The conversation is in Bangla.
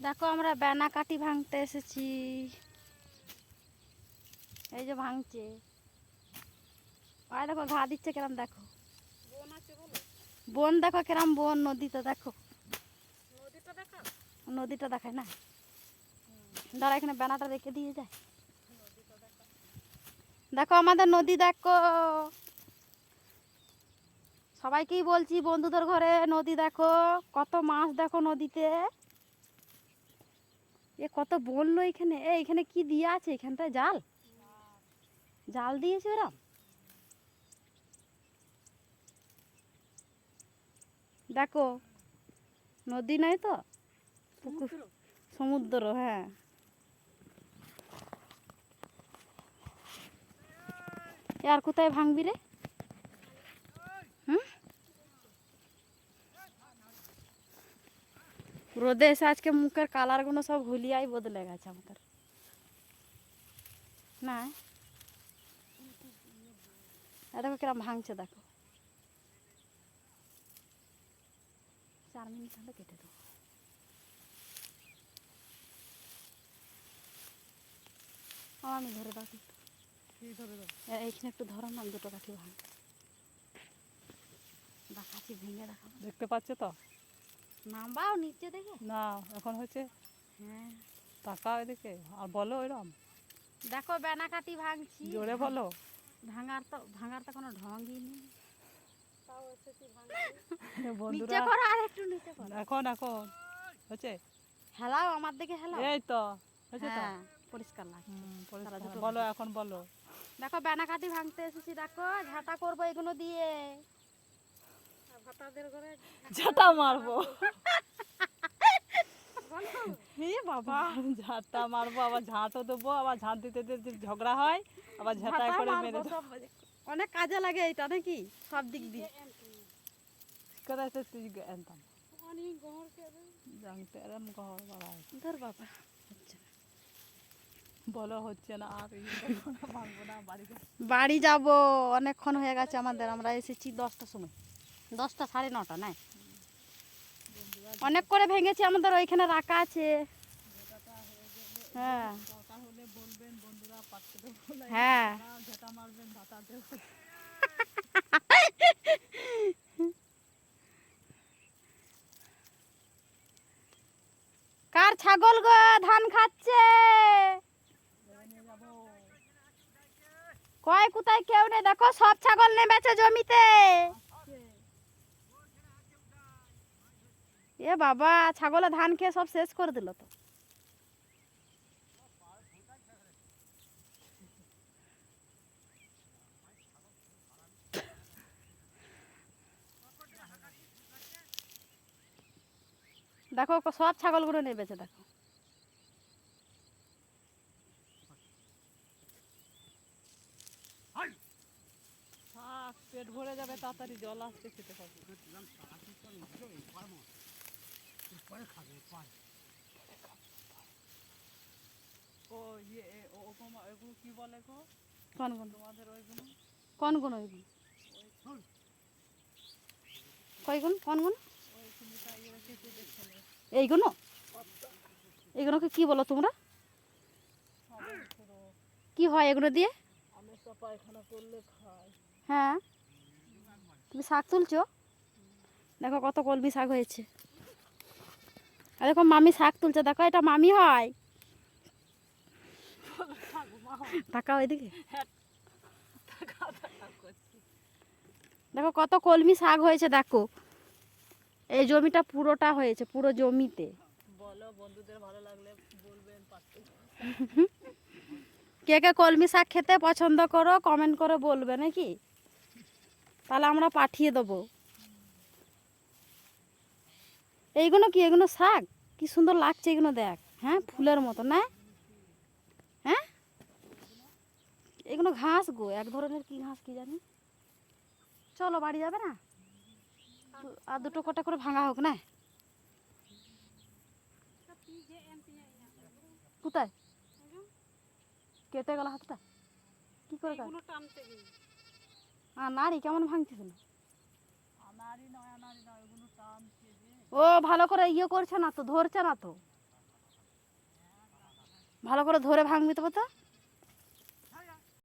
দেখো আমরা বেনা কাটি ভাঙতে এসেছি। এই যে ভাঙছে, আর দেখো ঘা দিচ্ছে কেরাম, দেখো বন, দেখো কেরাম বন, নদীতে দেখো, নদীটা দেখায় না। দাঁড়া, এখানে বেনাটা রেখে দিয়ে যায়। দেখো আমাদের নদী, দেখো সবাইকেই বলছি বন্ধুদের ঘরে নদী দেখো, কত মাছ দেখো নদীতে। এ কত বললো এখানে, এইখানে কি দিয়ে আছে, এখানটায় জাল, জাল দিয়েছে ওরা। দেখো নদী নয় তো, পুকুর, সমুদ্র। হ্যাঁ, আর কোথায় ভাঙবি রে? হুম, রোদে এসে আজকে মুখের কালারগুলো সব হুলিয়াই বদলে গেছে আমাদের, না? দেখো কিরম ভাঙছে, দেখো। 4 মিনিট হলে কেটে দেবো। আমি ধরে দাও একটু, এইখানে একটু ধরো না, দুটো কাঠি ভাঙ দেখাচ্ছি, ভেঙে দেখাবো। দেখতে পাচ্ছে তো? নামবাও নিচে দেখে না, এখন হচ্ছে। হ্যাঁ, তাকাও এদিকে আর বলো ওইরকম। দেখো বেনা কাটি ভাঙছি। জোরে বলো। ভাঙার তো কোনো ঢঙ্গই নেই। নিচে বন্ধুরা করো, আর একটু নিচে করো। এখন এখন হচ্ছে। হেলাও আমার দিকে, হেলাও। এই তো হচ্ছে তো। হ্যাঁ, পরিষ্কার লাগছে। পরিষ্কার। দুটো বলো এখন বলো। দেখো বেনা কাটি ভাঙতে এসেছি, দেখো ঝাঁটা করবো এগুলো দিয়ে। ঝাঁটা মারবো। বাবা, ঝাঁটা মারবো, আবার ঝাঁটও দেবো, আবার ঝাঁট দিতে দিতে ঝগড়া হয়, আবার ঝাঁটাই ঝাঁটা করে মারবো মেরে দেবো। সব, অনেক কাজে লাগে এটা নাকি, সব দিক দিয়ে। কোথায় তো তুই আনতাম জানতে এরম ঘর বাড়ায়। ধর বাবা, হচ্ছে না। বলো হচ্ছে না, আর ভাঙবো না, বাড়ি যাবো। বাড়ি যাব, অনেকক্ষণ হয়ে গেছে আমাদের, আমরা এসেছি 10টার সময়, 10টা, 9:30, নাই অনেক করে ভেঙেছি, আমাদের ওইখানে রাখা আছে। হ্যাঁ তাহলে বলবেন বন্ধুরা, পাটকে দেবো, হ্যাঁ, ঝাঁটা মারবেন, ঝাঁটা দেবো। কার ছাগল গো ধান খাচ্ছে? কয় কোথায় কেউ নেই, দেখো সব ছাগল নেমেছে জমিতে। এ বাবা, ছাগলে ধান খেয়ে সব শেষ করে দিল তো। দেখো সব ছাগলগুলো নেমেছে, দেখো। পেট ভরে যাবে, তাড়াতাড়ি জল আসতে খেতে পারবে। ও ইয়ে এগুলো কি বলে গো? কোন গুণ, তোমাদের ওইগুলো কোন গুণ, ওই গুণ, কই গুণ, কোন গুণ? এইগুলো, এইগুলোকে কি বলো তোমরা? কি হয় এগুলো দিয়ে? আমি তো পায়খানা করলে খাই। হ্যাঁ, তুমি শাক তুলছো, দেখো কত কলমি শাক হয়েছে। আর দেখো মামি শাক তুলছে, দেখো এটা মামি হয়। তাকাও এদিকে, দেখো কত কলমি শাক হয়েছে, দেখো এই জমিটা পুরোটা হয়েছে, পুরো জমিতে। বলো বন্ধুদের ভালো লাগলে বলবেন, পারতে। কে কে কলমি শাক খেতে পছন্দ করো কমেন্ট করে বলবে নাকি, তাহলে আমরা পাঠিয়ে দেবো। এইগুলো কি, এগুলো শাক, কি সুন্দর লাগছে এগুলো, দেখ। হ্যাঁ, ফুলের মতো না? হ্যাঁ, এগুলো ঘাস গো, এক ধরনের কি ঘাস কি জানি। চলো বাড়ি যাবে না, আর দুটো কটা করে ভাঙা হোক না। কোথায় কেটে গেল হাতটা, কি করে নাড়ি কেমন ভাঙতেছিল? ও ভালো করে ইয়ে করছে না তো, ধরছে না তো। ভালো করে ধরে ভাঙবি তবে তো।